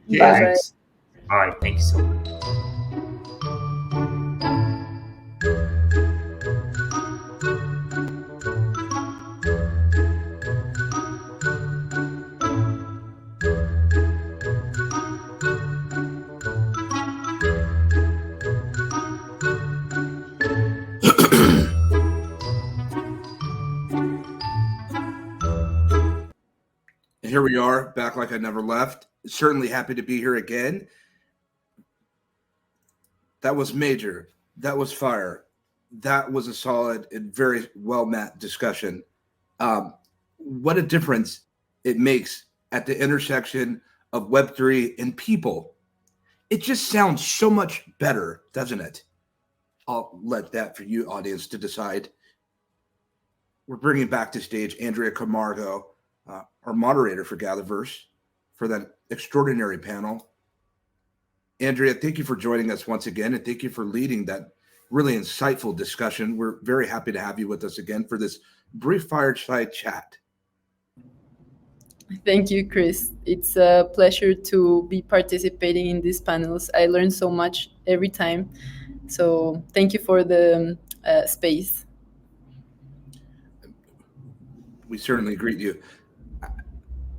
Bye Cheers. bye. Thanks. All right. Thank you so much. Here we are, back like I never left. Certainly happy to be here again. That was major. That was fire. That was a solid and very well met discussion. Um, what a difference it makes at the intersection of Web3 and people. It just sounds so much better, doesn't it? I'll let that for you, audience, to decide. We're bringing back to stage Andrea Camargo, our moderator for GatherVerse, for that extraordinary panel. Andrea, thank you for joining us once again, and thank you for leading that really insightful discussion. We're very happy to have you with us again for this brief fireside chat. Thank you, Chris. It's a pleasure to be participating in these panels. I learn so much every time. So thank you for the space. We certainly greet you.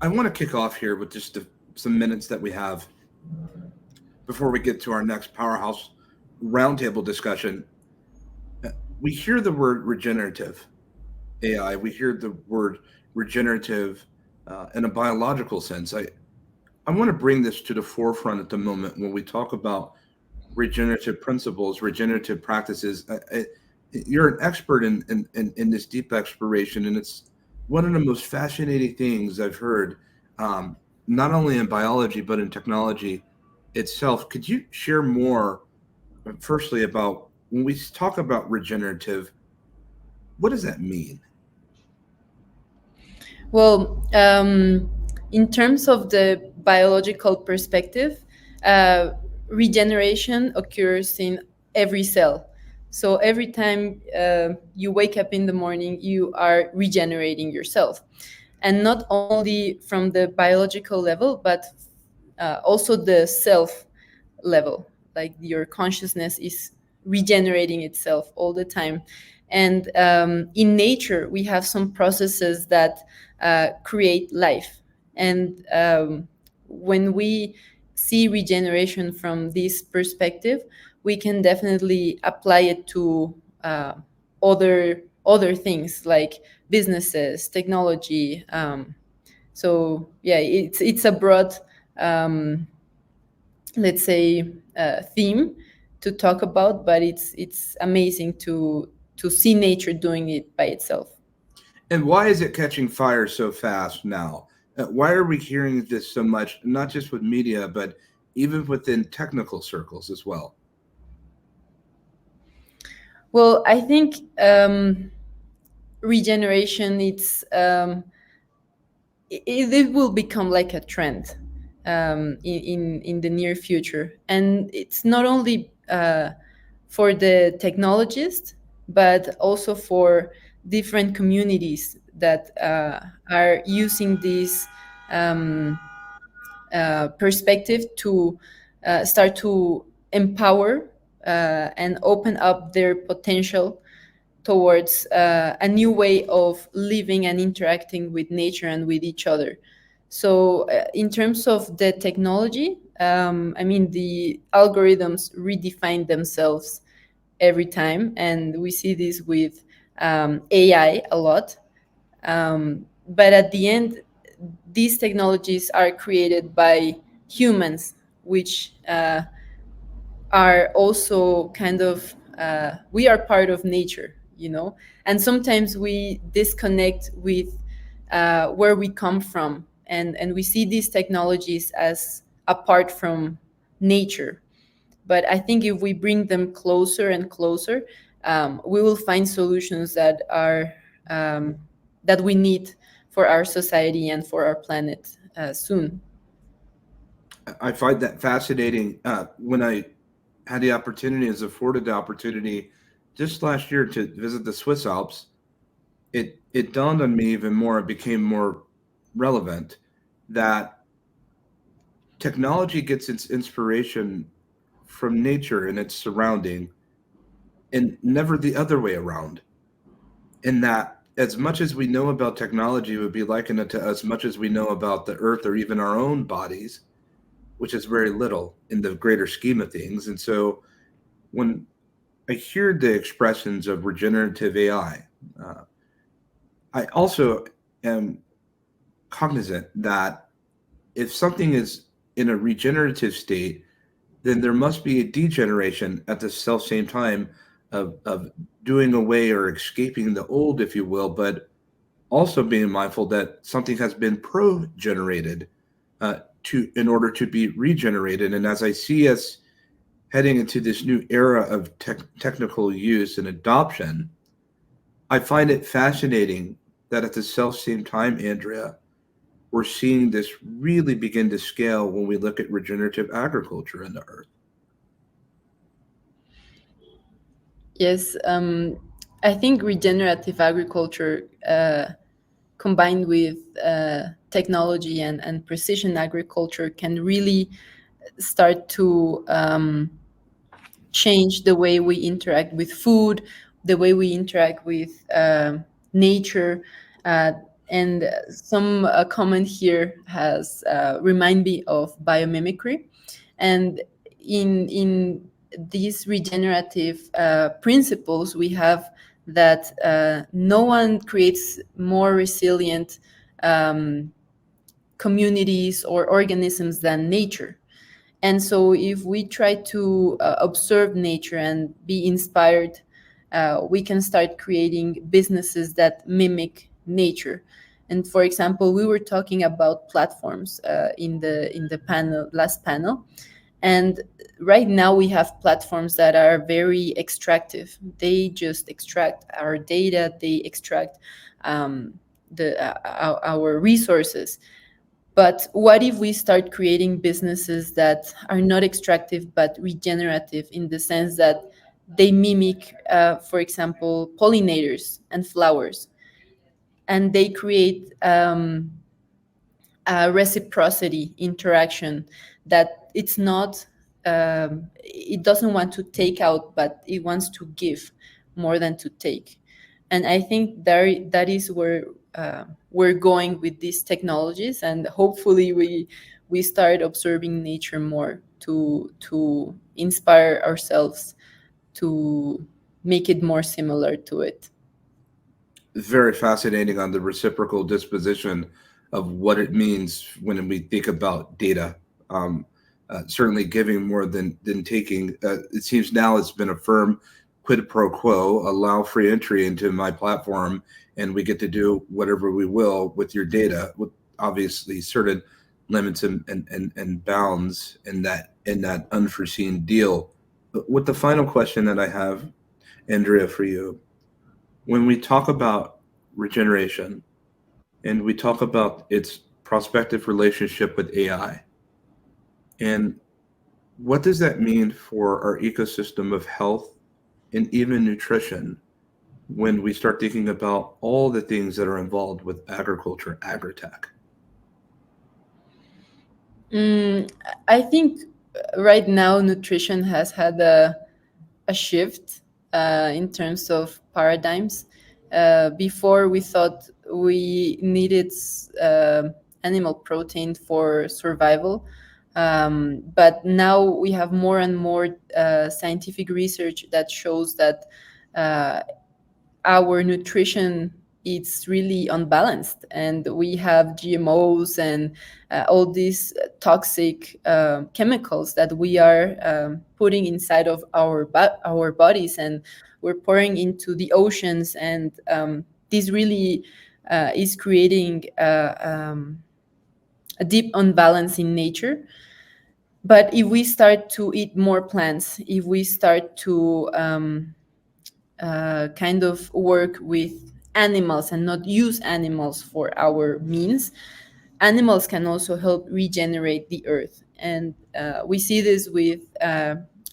I want to kick off here with just some minutes that we have before we get to our next powerhouse roundtable discussion. We hear the word regenerative AI. We hear the word regenerative in a biological sense. I want to bring this to the forefront at the moment when we talk about regenerative principles, regenerative practices. You're an expert in this deep exploration, and it's one of the most fascinating things I've heard, not only in biology but in technology itself. Could you share more, firstly, about when we talk about regenerative? What does that mean? Well, in terms of the biological perspective, uh, regeneration occurs in every cell. So every time you wake up in the morning, you are regenerating yourself. And not only from the biological level, but also the self level. Like your consciousness is regenerating itself all the time. And in nature, we have some processes that create life. And when we see regeneration from this perspective, we can definitely apply it to other things like businesses, technology. So yeah, it's a broad, um, let's say, theme to talk about, but it's amazing to see nature doing it by itself. And why is it catching fire so fast now? Why are we hearing this so much, not just with media, but even within technical circles as well? Well, I think regeneration it will become like a trend in the near future, and it's not only for the technologists, but also for different communities that are using this um, perspective to start to empower and open up their potential towards a new way of living and interacting with nature and with each other. So, in terms of the technology, I mean, the algorithms redefine themselves every time, and we see this with AI a lot. But at the end, these technologies are created by humans, which are also kind of we are part of nature, and sometimes we disconnect with where we come from, and we see these technologies as apart from nature. But I think if we bring them closer and closer, we will find solutions um, that we need for our society and for our planet soon. I find that fascinating. When I had the opportunity, was afforded the opportunity just last year to visit the Swiss Alps, it dawned on me even more. It became more relevant that technology gets its inspiration from nature and its surrounding, and never the other way around. In that, as much as we know about technology would be likened it to as much as we know about the earth or even our own bodies, which is very little in the greater scheme of things. And so when I hear the expressions of regenerative AI, I also am cognizant that if something is in a regenerative state, then there must be a degeneration at the self same time of doing away or escaping the old, if you will, but also being mindful that something has been pro-generated to in order to be regenerated. And as I see us heading into this new era of technical use and adoption, I find it fascinating that at the self same time, Andrea, we're seeing this really begin to scale when we look at regenerative agriculture in the earth. Yes, I think regenerative agriculture combined with technology and precision agriculture can really start to change the way we interact with food, the way we interact with nature. Uh, and some comment here has remind me of biomimicry. And in these regenerative principles, we have that no one creates more resilient um, communities or organisms than nature. And so, if we try to observe nature and be inspired, we can start creating businesses that mimic nature. And for example, we were talking about platforms in the panel last panel, and right now we have platforms that are very extractive. They just extract our data. They extract our resources. But what if we start creating businesses that are not extractive but regenerative, in the sense that they mimic, for example, pollinators and flowers, and they create a reciprocity interaction that it's not, it doesn't want to take out, but it wants to give more than to take. And I think that is where we're going with these technologies, and hopefully we start observing nature more to inspire ourselves to make it more similar to it. Very fascinating on the reciprocal disposition of what it means when we think about data. Um, Certainly giving more than taking. It seems now it's been a firm quid pro quo, allow free entry into my platform, and we get to do whatever we will with your data, with obviously certain limits and bounds in that unforeseen deal. But with the final question that I have, Andrea, for you, when we talk about regeneration and we talk about its prospective relationship with AI, and what does that mean for our ecosystem of health and even nutrition when we start thinking about all the things that are involved with agriculture, agritech? Mm, I think right now nutrition has had a shift in terms of paradigms. Before, we thought we needed animal protein for survival. But now we have more and more scientific research that shows that uh, our nutrition is really unbalanced, and we have GMOs and all these toxic chemicals that we are putting inside of our bodies, and we're pouring into the oceans, and this really is creating a deep unbalance in nature. But if we start to eat more plants, if we start to kind of work with animals and not use animals for our means, animals can also help regenerate the earth. And we see this with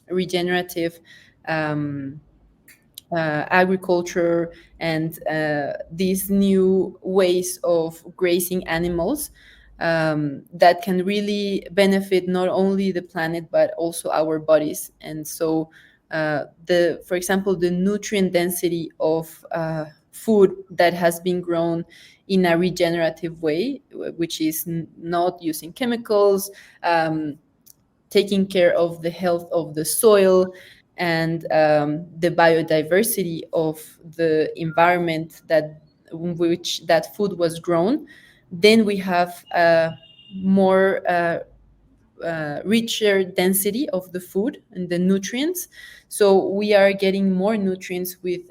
regenerative um, agriculture and these new ways of grazing animals. that can really benefit not only the planet but also our bodies. And so, for example, the nutrient density of food that has been grown in a regenerative way, which is not using chemicals, taking care of the health of the soil and the biodiversity of the environment that in which that food was grown, then we have a more richer density of the food and the nutrients. So we are getting more nutrients with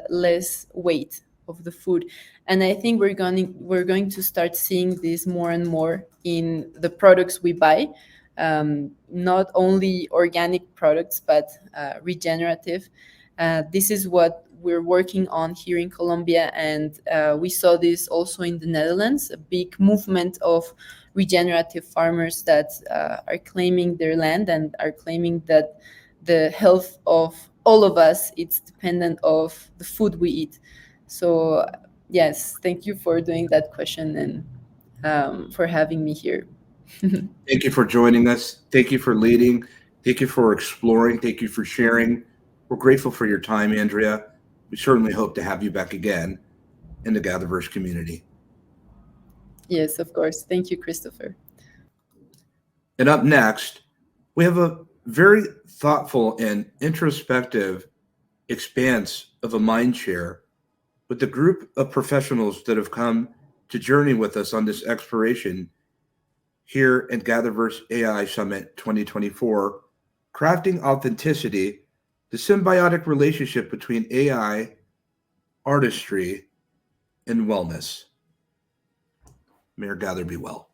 less weight of the food. And I think we're going to start seeing this more and more in the products we buy, not only organic products, but regenerative. This is what we're working on here in Colombia, and we saw this also in the Netherlands, a big movement of regenerative farmers that are claiming their land and are claiming that the health of all of us, it's dependent of the food we eat. So yes, thank you for doing that question and for having me here. Thank you for joining us. Thank you for leading. Thank you for exploring. Thank you for sharing. We're grateful for your time, Andrea. We certainly hope to have you back again in the GatherVerse community. Yes, of course. Thank you, Christopher. And up next, we have a very thoughtful and introspective expanse of a mind share with the group of professionals that have come to journey with us on this exploration here at GatherVerse AI Summit 2024, crafting authenticity, the symbiotic relationship between AI, artistry, and wellness. May our gather be well.